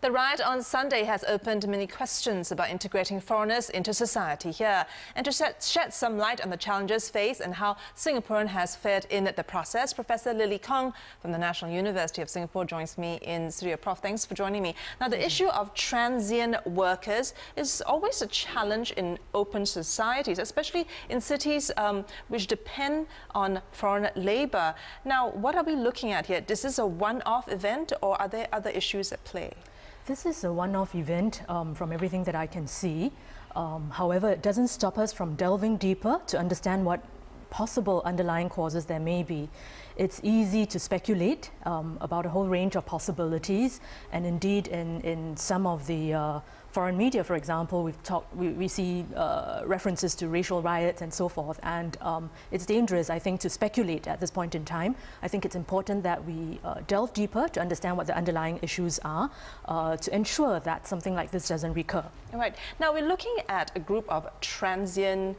The riot on Sunday has opened many questions about integrating foreigners into society here. And to shed some light on the challenges faced and how Singaporean has fared in the process, Professor Lily Kong from the National University of Singapore joins me in studio. Prof, thanks for joining me. Now, the issue of transient workers is always a challenge in open societies, especially in cities which depend on foreign labour. Now, what are we looking at here? Is this a one-off event or are there other issues at play? This is a one-off event from everything that I can see. However, it doesn't stop us from delving deeper to understand what possible underlying causes there may be. It's easy to speculate about a whole range of possibilities, and indeed in some of the foreign media, for example, we see references to racial riots and so forth, and it's dangerous, I think, to speculate at this point in time. I think it's important that we delve deeper to understand what the underlying issues are to ensure that something like this doesn't recur. All right. Now, we're looking at a group of transient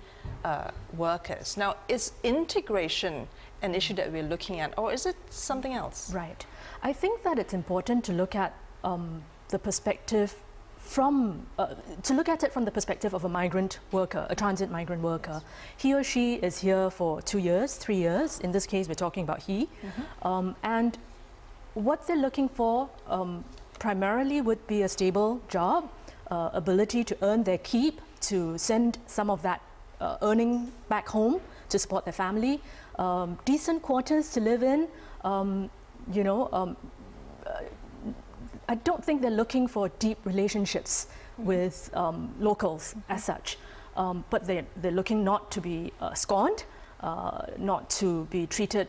workers. Now, is integration an issue that we're looking at, or is it something else? Right. I think that it's important to look at the perspective from the perspective of a migrant worker, a transient migrant worker. Yes. He or she is here for 2 years, 3 years. In this case, we're talking about he. Mm-hmm. And what they're looking for primarily would be a stable job, ability to earn their keep, to send some of that earning back home to support their family, decent quarters to live in. I don't think they're looking for deep relationships with locals as such, but they're looking not to be scorned, not to be treated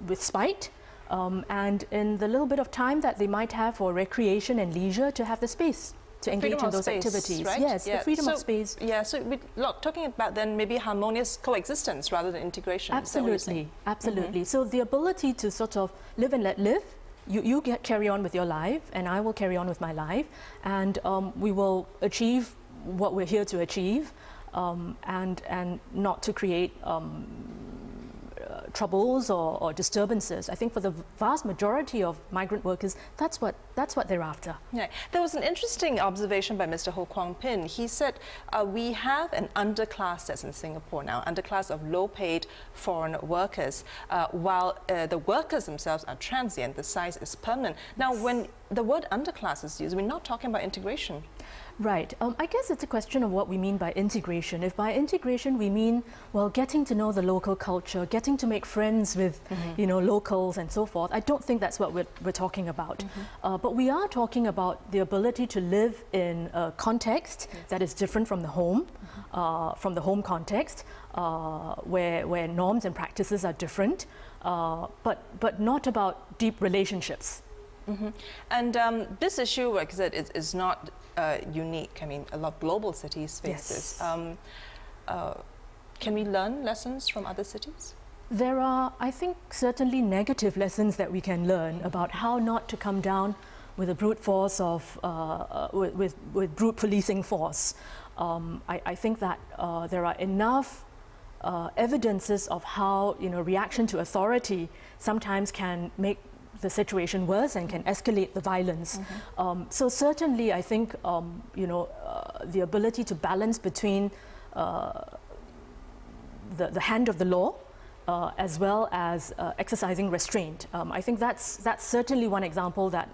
with spite, and in the little bit of time that they might have for recreation and leisure, to have the space to engage in those activities. Right? Yes, yeah. The freedom of space. Yeah, so we're talking about then maybe harmonious coexistence rather than integration. Absolutely, absolutely. So the ability to sort of live and let live. You carry on with your life, and I will carry on with my life, and we will achieve what we're here to achieve, and not to create troubles or disturbances. I think for the vast majority of migrant workers, that's what they're after. Yeah. There was an interesting observation by Mr. Ho Kwang Pin. He said we have an underclass that's in Singapore now, underclass of low-paid foreign workers, while the workers themselves are transient. The size is permanent. Now, when the word underclass is used, we're not talking about integration. Right. I guess it's a question of what we mean by integration. If by integration we mean, well, getting to know the local culture, getting to make friends with, locals and so forth, I don't think that's what we're talking about. But we are talking about the ability to live in a context that is different from the home, context, where norms and practices are different, but not about deep relationships. And this issue, like I said, is not unique. I mean, a lot of global cities face this. Can we learn lessons from other cities? There are, I think, certainly negative lessons that we can learn about how not to come down with a brute force of, with brute policing force. I think that there are enough evidences of how, reaction to authority sometimes can make the situation worse and can escalate the violence. So certainly, I think the ability to balance between the hand of the law as well as exercising restraint. I think that's certainly one example that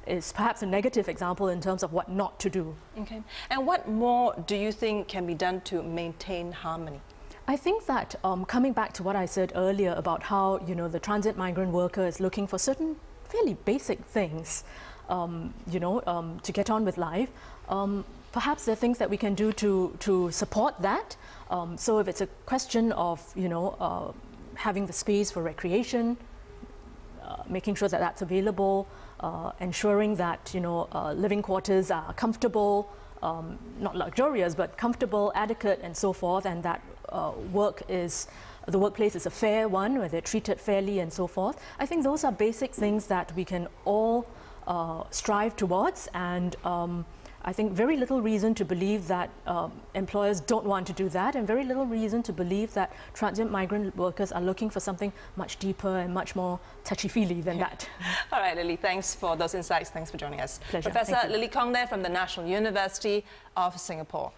is perhaps a negative example in terms of what not to do. Okay. And what more do you think can be done to maintain harmony? I think that coming back to what I said earlier about how the transient migrant worker is looking for certain fairly basic things, to get on with life. Perhaps there are things that we can do to support that. So if it's a question of having the space for recreation, making sure that that's available, ensuring that living quarters are comfortable, not luxurious, but comfortable, adequate, and so forth, and that the workplace is a fair one, where they're treated fairly and so forth. I think those are basic things that we can all strive towards, and I think very little reason to believe that employers don't want to do that, and very little reason to believe that transient migrant workers are looking for something much deeper and much more touchy-feely than that. All right, Lily, thanks for those insights. Thanks for joining us. Pleasure. Professor Lily Kong there from the National University of Singapore.